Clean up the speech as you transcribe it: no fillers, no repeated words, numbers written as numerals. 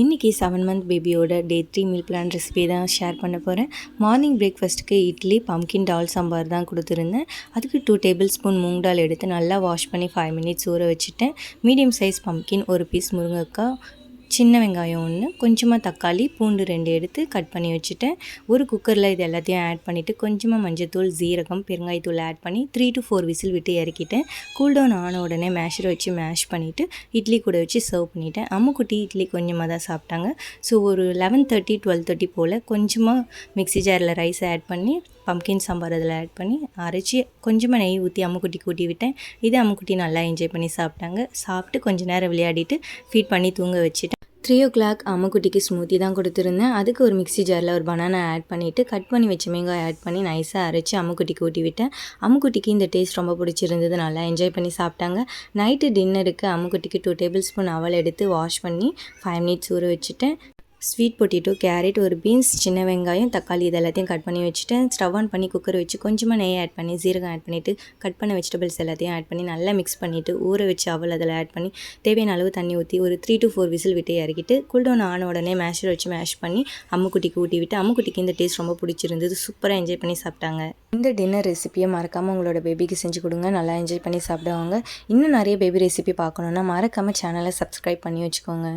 இன்றைக்கி 7 மந்த் பேபியோட டே 3 meal plan recipe தான் ஷேர் பண்ண போகிறேன். மார்னிங் பிரேக்ஃபாஸ்ட்டுக்கு இட்லி பம்கின் டால் சாம்பார் தான் கொடுத்துருந்தேன். அதுக்கு 2 டேபிள் ஸ்பூன் மூங் டால் எடுத்து நல்லா வாஷ் பண்ணி 5 மினிட்ஸ் ஊற வச்சுட்டேன். மீடியம் சைஸ் பம்கின், ஒரு பீஸ் முருங்கைக்காய், சின்ன வெங்காயம் 1, கொஞ்சமாக தக்காளி, பூண்டு 2 எடுத்து கட் பண்ணி வச்சுட்டேன். ஒரு குக்கரில் இது எல்லாத்தையும் ஆட் பண்ணிவிட்டு கொஞ்சமாக மஞ்சத்தூள், ஜீரகம், பெருங்காயத்தூள் ஆட் பண்ணி 3 to 4 விசில் விட்டு இறக்கிட்டேன். கூல்டவுன் ஆன உடனே மேஷரை வச்சு மேஷ் பண்ணிவிட்டு இட்லி கூட வச்சு சர்வ் பண்ணிவிட்டேன். அம்முக்குட்டி இட்லி கொஞ்சமாக தான் சாப்பிட்டாங்க. ஸோ ஒரு 11:30 12:30 போல் கொஞ்சமாக மிக்ஸி ஜாரில் ரைஸ் ஆட் பண்ணி பம்கின் சாம்பார் அதில் ஆட் பண்ணி அரைச்சி கொஞ்சமாக நெய் ஊற்றி அம்முக்குட்டிக்கு ஊட்டி விட்டேன். இதை அம்முக்குட்டி நல்லா என்ஜாய் பண்ணி சாப்பிட்டாங்க. சாப்பிட்டு கொஞ்சம் நேரம் விளையாடிட்டு ஃபீட் பண்ணி தூங்க வச்சுட்டேன். 3 o'clock அம்முக்குட்டிக்கு ஸ்மூத்தி தான் கொடுத்துருந்தேன். அதுக்கு ஒரு மிக்ஸி ஜாரில் ஒரு பனானா ஆட் பண்ணிவிட்டு கட் பண்ணி வச்ச வெங்காயம் ஆட் பண்ணி நைஸாக அரைச்சி அம்முக்குட்டிக்கு ஊட்டி விட்டேன். அம்முக்குட்டிக்கு இந்த டேஸ்ட் ரொம்ப பிடிச்சிருந்தது, நல்லா என்ஜாய் பண்ணி சாப்பிட்டாங்க. நைட்டு டின்னருக்கு அம்முக்குட்டிக்கு 2 டேபிள் ஸ்பூன் அவல் எடுத்து வாஷ் பண்ணி 5 மினிட்ஸ் ஊற வச்சுட்டேன். ஸ்வீட் பொட்டேட்டோ, கேரட், ஒரு பீன்ஸ், சின்ன வெங்காயம், தக்காளி இது எல்லாத்தையும் கட் பண்ணி வச்சுட்டேன். ஸ்டவ் ஆன் பண்ணி குக்கர் வச்சு கொஞ்சமாக நெய் ஆட் பண்ணி ஜீரகம் ஆட் பண்ணிவிட்டு கட் பண்ண வெஜிடபிள்ஸ் எல்லாத்தையும் ஆட் பண்ணி நல்லா மிக்ஸ் பண்ணிவிட்டு ஊற வச்சு அவல் அதில் ஆட் பண்ணி தேவையான அளவு தண்ணி ஊற்றி ஒரு 3 to 4 விசில் விட்டு இறக்கிட்டு கூல்டவுன் ஆன உடனே மேஷர் வச்சு மேஷ் பண்ணி அம்முக்குட்டிக்கு ஊட்டி விட்டு அம்முக்குட்டிக்கு இந்த டேஸ்ட் ரொம்ப பிடிச்சிருந்தது. சூப்பராக என்ஜாய் பண்ணி சாப்பிட்டாங்க. இந்த டின்னர் ரெசிப்பியை மறக்காமல் உங்களோட பேபிக்கு செஞ்சு கொடுங்க, நல்லா என்ஜாய் பண்ணி சாப்பிடுவாங்க. இன்னும் நிறைய பேபி ரெசிபி பார்க்கணுன்னா மறக்காமல் சேனலை சப்ஸ்கிரைப் பண்ணி வச்சுக்கோங்க.